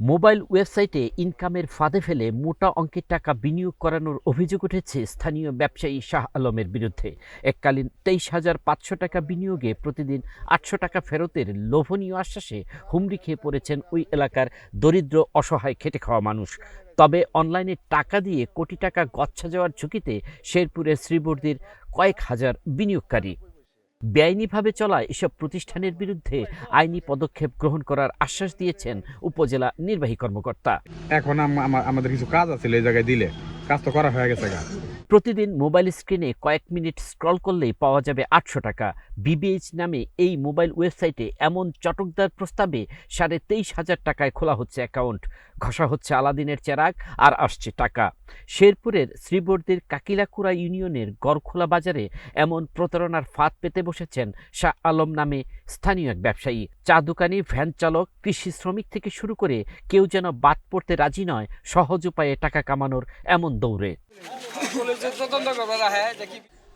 Mobile ওয়েবসাইটে ইনকামের ফাঁদে ফেলে মোটা অঙ্কের টাকা বিনিয়োগ করানোর অভিযোগ উঠেছে স্থানীয় ব্যবসায়ী শাহ আলমের বিরুদ্ধে। এককালীন 23,500 টাকা বিনিয়োগে প্রতিদিন 800 টাকা ফেরতের লোভনীয় আশ্বাসে হুমড়ি খেয়ে পড়েছেন ওই এলাকার দরিদ্র অসহায় খেটে খাওয়া মানুষ। তবে অনলাইনে টাকা দিয়ে কোটি টাকা গচ্ছা যাওয়ার ঝুঁকিতে শেরপুরের শ্রীবর্দীর কয়েক হাজার বিনিয়োগকারী। বেআইনিভাবে চলা এসব প্রতিষ্ঠানের বিরুদ্ধে আইনি পদক্ষেপ গ্রহণ করার আশ্বাস দিয়েছেন উপজেলা নির্বাহী কর্মকর্তা। এখন আমাদের কিছু কাজ আছে, এই জায়গায় দিলে কাজ তো করা হয়ে গেছে। প্রতিদিন মোবাইল স্ক্রিনে কয়েক মিনিট স্ক্রল করলেই পাওয়া যাবে 800 টাকা। বিবিএইচ নামে এই মোবাইল ওয়েবসাইটে এমন চটকদার প্রস্তাবে 23,500 টাকায় খোলা হচ্ছে অ্যাকাউন্ট, ঘষা হচ্ছে আলাদিনের চেরাগ, আর আসছে টাকা। শেরপুরের শ্রীবর্দীর কাকিলাকুড়া ইউনিয়নের গড়খোলা বাজারে এমন প্রতারণার ফাঁদ পেতে বসেছেন শাহ আলম নামে স্থানীয় এক ব্যবসায়ী। চা দোকানি, ভ্যান চালক, কৃষি শ্রমিক থেকে শুরু করে কেউ যেন বাদ পড়তে রাজি নয় সহজ উপায়ে টাকা কামানোর এমন দৌড়ে।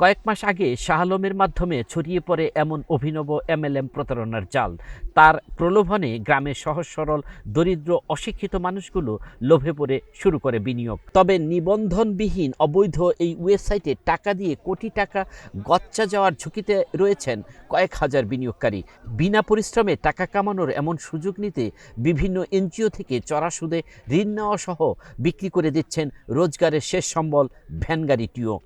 কয়েক মাস আগে শাহ আলমের মাধ্যমে ছড়িয়ে পড়ে এমন অভিনব এমএলএম প্রতারণার জাল। তার প্রলোভনে গ্রামের সহজ সরল দরিদ্র অশিক্ষিত মানুষগুলো লোভে পড়ে শুরু করে বিনিয়োগ। তবে নিবন্ধনবিহীন অবৈধ এই ওয়েবসাইটে টাকা দিয়ে কোটি টাকা গচ্চা যাওয়ার ঝুঁকিতে রয়েছেন কয়েক হাজার বিনিয়োগকারী। বিনা পরিশ্রমে টাকা কামানোর এমন সুযোগ নিতে বিভিন্ন এনজিও থেকে চড়া সুদে ঋণ নেওয়া সহ বিক্রি করে দিচ্ছেন রোজগারের শেষ সম্বল ভ্যান গাড়িটিও।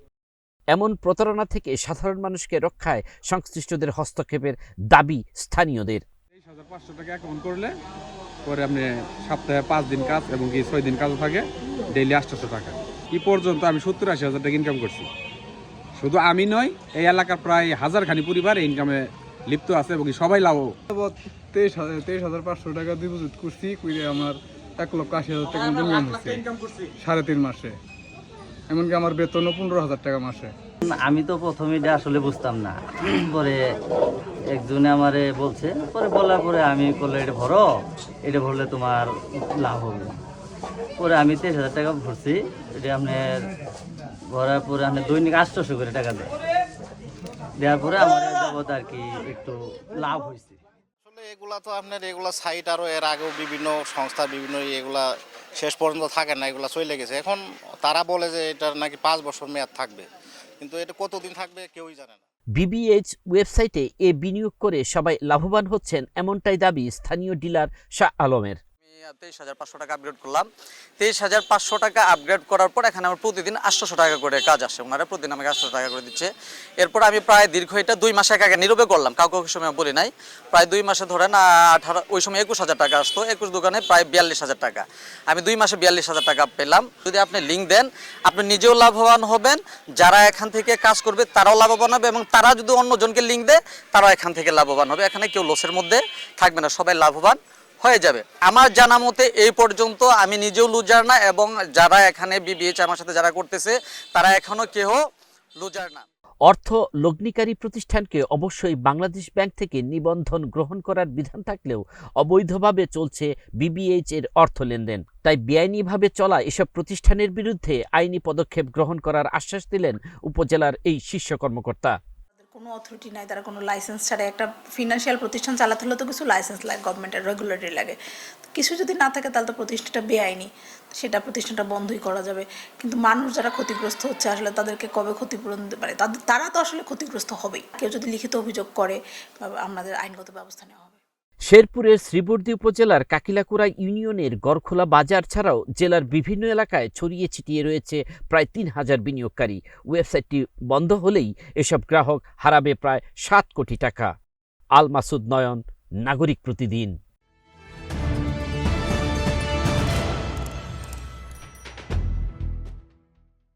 এমন প্রতারণা থেকে সাধারণ মানুষকে রক্ষায় সংশ্লিষ্টদের হস্তক্ষেপের দাবি স্থানীয়দের। 23,500 টাকা অ্যাকাউন্ট করলে পরে আপনি সপ্তাহে 5 দিন কাজ এবং 6 দিন কাজ থাকে, ডেইলি 800 টাকা। এই পর্যন্ত আমি 70-80 হাজার টাকা ইনকাম করছি। শুধু আমি নয়, এই এলাকার প্রায় হাজারখানি পরিবার এই ইনকামে লিপ্ত আছে এবং সবাই লাভ। 23,500 টাকা ডিপোজিট করছি, করে আমার 1,80,000 টাকা ইনকাম করছি 3.5 মাসে। এমনকি আমার বেতনও 15,000 টাকা মাসে। আমি তো প্রথমে এটা আসলে বুঝতাম না, পরে একজনে আমারে বলছে, পরে বলার পরে আমি করলে এটা ভরলে তোমার লাভ হবে। পরে আমি 23,000 টাকা ভরছি। এটা আপনার ভরার পরে আপনার দৈনিক 800 করে টাকা দেওয়ার পরে আমার যাবত আর কি একটু লাভ হয়েছে। এগুলা তো আপনার এগুলা সাইট আরও এর আগেও বিভিন্ন সংস্থা বিভিন্ন এগুলা শেষ পর্যন্ত থাকে না, এগুলা চলে গেছে। এখন তারা বলে যে এটার নাকি 5 বছর মেয়াদ থাকবে, কিন্তু এটা কতদিন থাকবে কেউই জানে না। বিবিএইচ ওয়েবসাইটে এ বিনিয়োগ করে সবাই লাভবান হচ্ছেন, এমনটাই দাবি স্থানীয় ডিলার শাহ আলমের। 23,500 টাকা আপগ্রেড করলাম। 23,500 টাকা আপগ্রেড করার পর এখানে আমার প্রতিদিন 800 টাকা করে কাজ আসে। ওনারা প্রতিদিন আমাকে 800 টাকা করে দিচ্ছে। এরপর আমি প্রায় দীর্ঘ এটা 2 মাসে একা নীরবে করলাম, কাউকে ওই সময় বলি নাই। প্রায় 2 মাসে ধরেন 18, ওই সময় 21,000 টাকা আসতো। 21 দোকানে প্রায় 42,000 টাকা। আমি 2 মাসে 42,000 টাকা পেলাম। যদি আপনি লিঙ্ক দেন, আপনি নিজেও লাভবান হবেন, যারা এখান থেকে কাজ করবে তারাও লাভবান হবে, এবং তারা যদি অন্যজনকে লিঙ্ক দেয় তারাও এখান থেকে লাভবান হবে। এখানে কেউ লসের মধ্যে থাকবে না, সবাই লাভবান হয়ে যাবে। আমার জানা মতে এই পর্যন্ত আমি নিজেও লুজার না, এবং যারা এখানে বিবিএইচ আমার সাথে যারা করতেছে তারা এখনো কেউ লুজার না। অর্থ লগ্নিকারী প্রতিষ্ঠানকে অবশ্যই বাংলাদেশ ব্যাংক থেকে নিবন্ধন গ্রহণ করার বিধান থাকলেও অবৈধভাবে চলছে বিবিএইচ এর অর্থ লেনদেন। তাই বেআইনিভাবে চলা এসব প্রতিষ্ঠানের বিরুদ্ধে আইনি পদক্ষেপ গ্রহণ করার আশ্বাস দিলেন উপজেলার এই শীর্ষ কর্মকর্তা। কোনো অথরিটি নাই, তারা কোনো লাইসেন্স ছাড়া একটা ফিনান্সিয়াল প্রতিষ্ঠান চালাতে হলে তো কিছু লাইসেন্স লাগে, গভর্নমেন্টের রেগুলেটরি লাগে। কিছু যদি না থাকে তাহলে তো প্রতিষ্ঠানটা বেআইনি, সেটা প্রতিষ্ঠানটা বন্ধই করা যাবে। কিন্তু মানুষ যারা ক্ষতিগ্রস্ত হচ্ছে আসলে তাদেরকে কবে ক্ষতিপূরণ দিতে পারে, তারা তো আসলে ক্ষতিগ্রস্ত হবেই। কেউ যদি লিখিত অভিযোগ করে আমাদের আইনগত ব্যবস্থা নেওয়া হবে। শেরপুরের শ্রীবর্দী উপজেলার কাকিলাকুড়া ইউনিয়নের গড়খোলা বাজার ছাড়াও জেলার বিভিন্ন এলাকায় ছড়িয়ে ছিটিয়ে রয়েছে প্রায় 3,000 বিনিয়োগকারী। ওয়েবসাইটটি বন্ধ হলেই এসব গ্রাহক হারাবে প্রায় 7 কোটি টাকা। আল মাসুদ নয়ন, নাগরিক প্রতিদিন।